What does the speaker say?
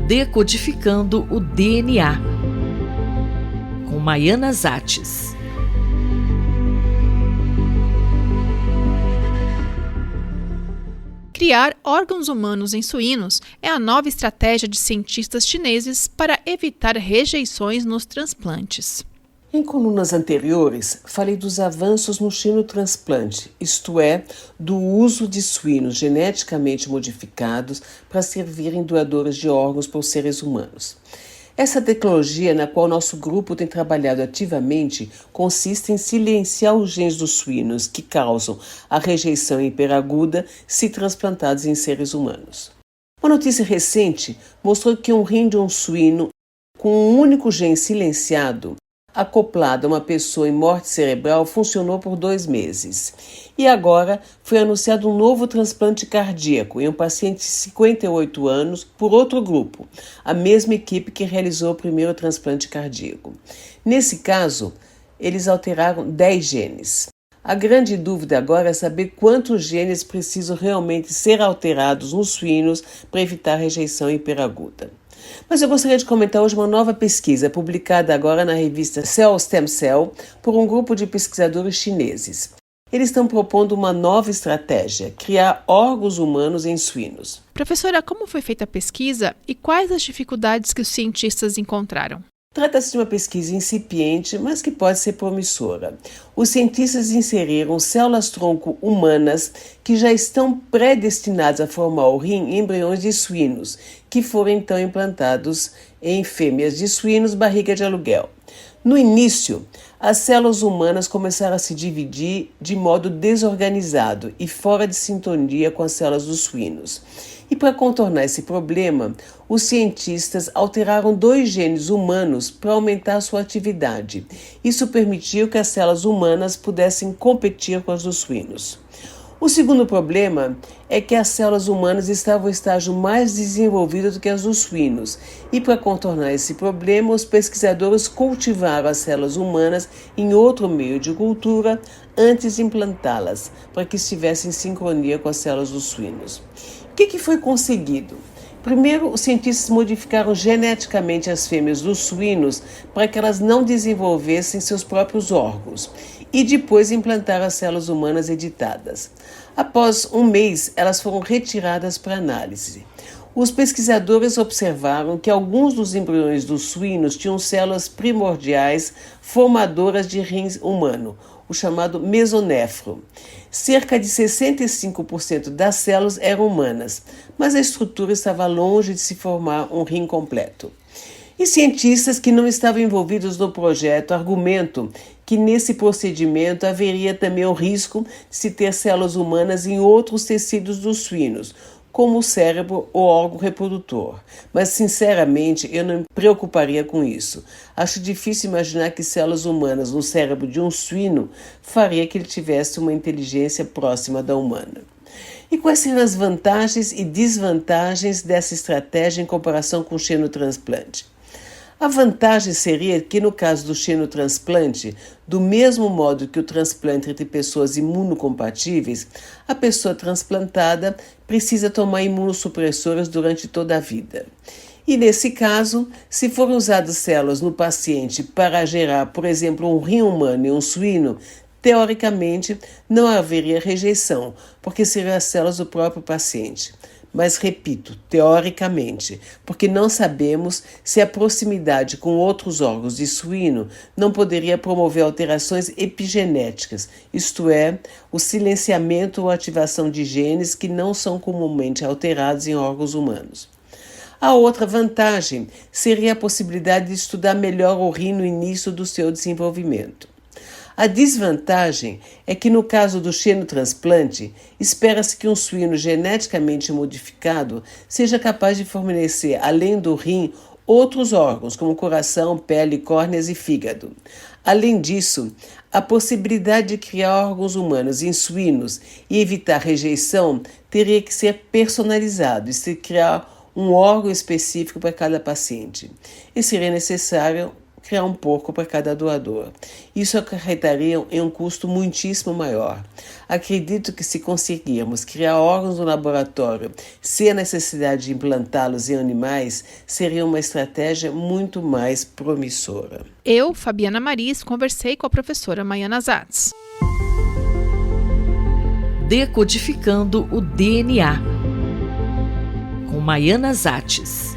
Decodificando o DNA, com Maiana Zates. Criar órgãos humanos em suínos é a nova estratégia de cientistas chineses para evitar rejeições nos transplantes. Em colunas anteriores, falei dos avanços no xenotransplante, isto é, do uso de suínos geneticamente modificados para servirem doadores de órgãos para os seres humanos. Essa tecnologia, na qual nosso grupo tem trabalhado ativamente, consiste em silenciar os genes dos suínos que causam a rejeição hiperaguda se transplantados em seres humanos. Uma notícia recente mostrou que um rim de um suíno com um único gene silenciado, acoplado a uma pessoa em morte cerebral, funcionou por 2 meses. E agora foi anunciado um novo transplante cardíaco em um paciente de 58 anos por outro grupo, a mesma equipe que realizou o primeiro transplante cardíaco. Nesse caso, eles alteraram 10 genes. A grande dúvida agora é saber quantos genes precisam realmente ser alterados nos suínos para evitar rejeição hiperaguda. Mas eu gostaria de comentar hoje uma nova pesquisa publicada agora na revista Cell Stem Cell por um grupo de pesquisadores chineses. Eles estão propondo uma nova estratégia, criar órgãos humanos em suínos. Professora, como foi feita a pesquisa e quais as dificuldades que os cientistas encontraram? Trata-se de uma pesquisa incipiente, mas que pode ser promissora. Os cientistas inseriram células-tronco humanas que já estão predestinadas a formar o rim em embriões de suínos, que foram então implantados em fêmeas de suínos barriga de aluguel. No início, as células humanas começaram a se dividir de modo desorganizado e fora de sintonia com as células dos suínos. E para contornar esse problema, os cientistas alteraram 2 genes humanos para aumentar sua atividade. Isso permitiu que as células humanas pudessem competir com as dos suínos. O segundo problema é que as células humanas estavam em estágio mais desenvolvido do que as dos suínos. E para contornar esse problema, os pesquisadores cultivaram as células humanas em outro meio de cultura antes de implantá-las, para que estivessem em sincronia com as células dos suínos. O que foi conseguido? Primeiro, os cientistas modificaram geneticamente as fêmeas dos suínos para que elas não desenvolvessem seus próprios órgãos e depois implantaram as células humanas editadas. Após 1 mês, elas foram retiradas para análise. Os pesquisadores observaram que alguns dos embriões dos suínos tinham células primordiais formadoras de rins humano, o chamado mesonefro. Cerca de 65% das células eram humanas, mas a estrutura estava longe de se formar um rim completo. E cientistas que não estavam envolvidos no projeto argumentam que nesse procedimento haveria também o risco de se ter células humanas em outros tecidos dos suínos, como o cérebro ou órgão reprodutor. Mas, sinceramente, eu não me preocuparia com isso. Acho difícil imaginar que células humanas no cérebro de um suíno faria que ele tivesse uma inteligência próxima da humana. E quais seriam as vantagens e desvantagens dessa estratégia em comparação com o xenotransplante? A vantagem seria que, no caso do xenotransplante, do mesmo modo que o transplante entre pessoas imunocompatíveis, a pessoa transplantada precisa tomar imunossupressoras durante toda a vida. E, nesse caso, se forem usadas células no paciente para gerar, por exemplo, um rim humano e um suíno, teoricamente não haveria rejeição, porque seriam as células do próprio paciente. Mas, repito, teoricamente, porque não sabemos se a proximidade com outros órgãos de suíno não poderia promover alterações epigenéticas, isto é, o silenciamento ou ativação de genes que não são comumente alterados em órgãos humanos. A outra vantagem seria a possibilidade de estudar melhor o rim no início do seu desenvolvimento. A desvantagem é que, no caso do xenotransplante, espera-se que um suíno geneticamente modificado seja capaz de fornecer, além do rim, outros órgãos, como coração, pele, córneas e fígado. Além disso, a possibilidade de criar órgãos humanos em suínos e evitar rejeição teria que ser personalizado, e criar um órgão específico para cada paciente. E seria necessário criar um porco para cada doador. Isso acarretaria em um custo muitíssimo maior. Acredito que se conseguirmos criar órgãos no laboratório sem a necessidade de implantá-los em animais, seria uma estratégia muito mais promissora. Eu, Fabiana Maris, conversei com a professora Maiana Zatz. Decodificando o DNA, com Maiana Zatz.